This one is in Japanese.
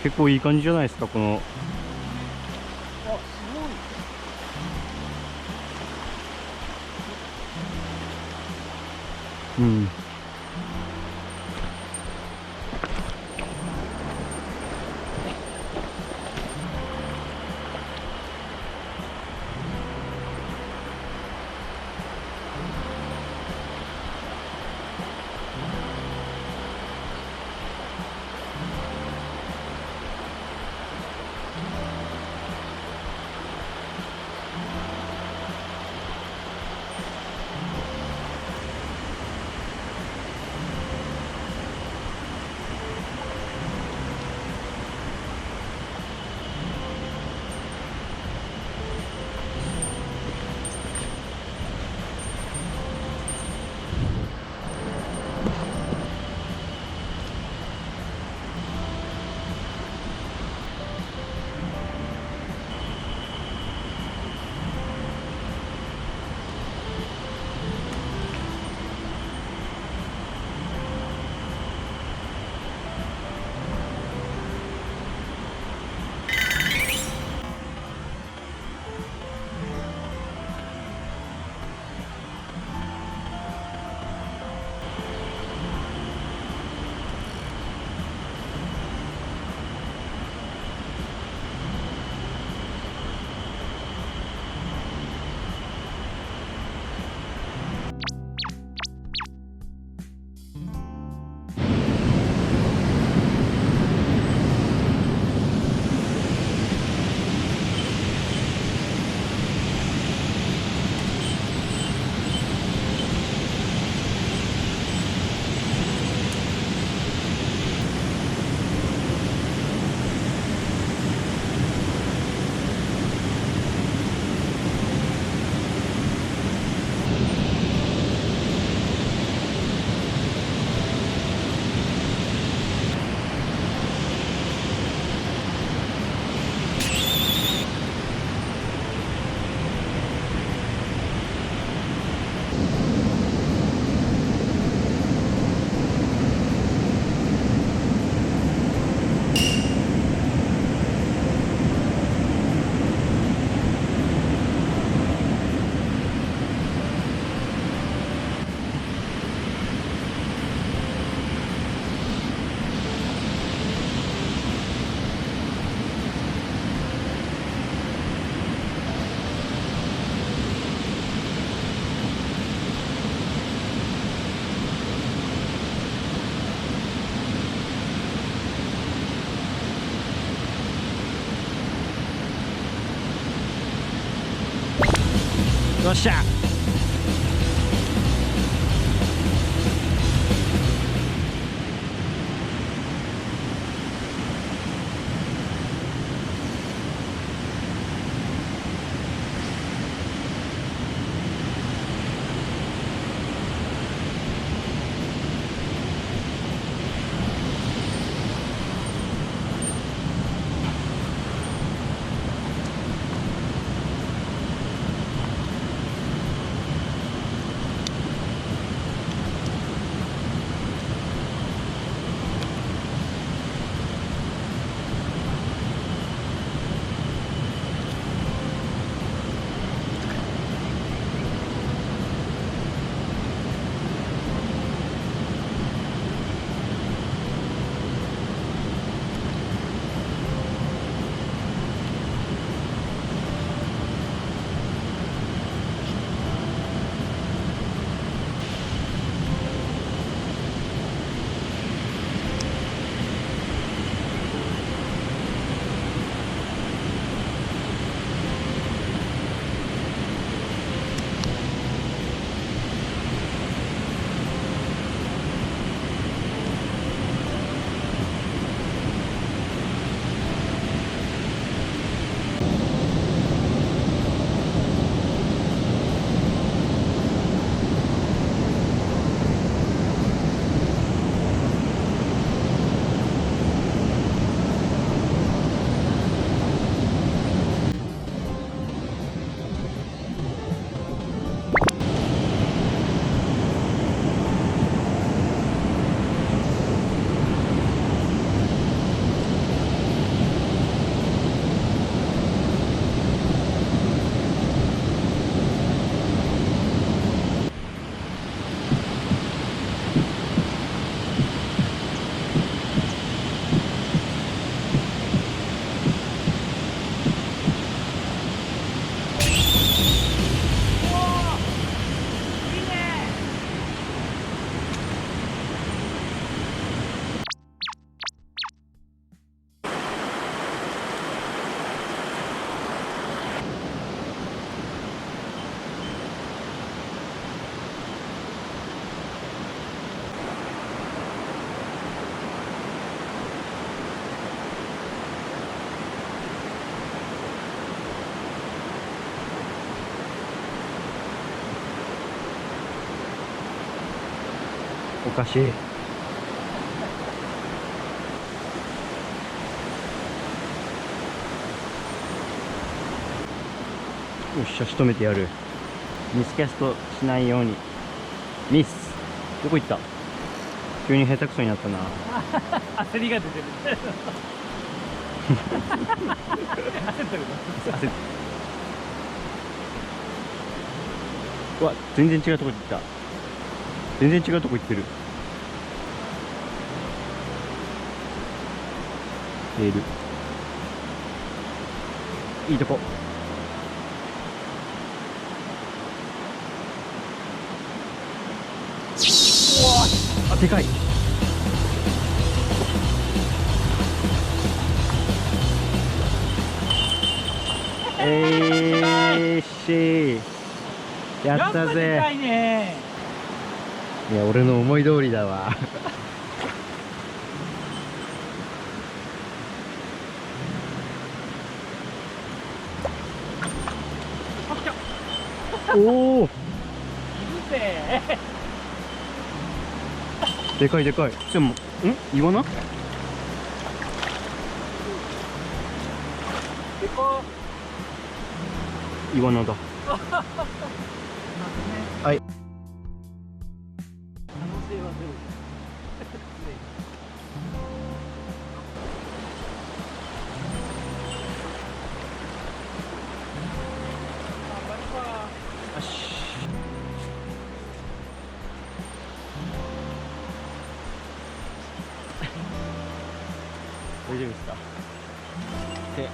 結構いい感じじゃないですか、この。あ、すうん。よっしゃ。おかしい。よっしゃ、仕留めてやる。ミスキャストしないように。ミス。どこ行った？急に下手くそになったな。焦りが出てる。焦ってるの。うわ、全然違うとこ行った。全然違うとこ行ってる。レール。いいとこ。あ、でかい。しやったでかぜ。いね。いや、俺の思い通りだわ。おお、いるぜ。でかいでかい。でも、イワナ？でか。イワナだ。はい。可能性はゼロ。よし。大丈夫ですか？で、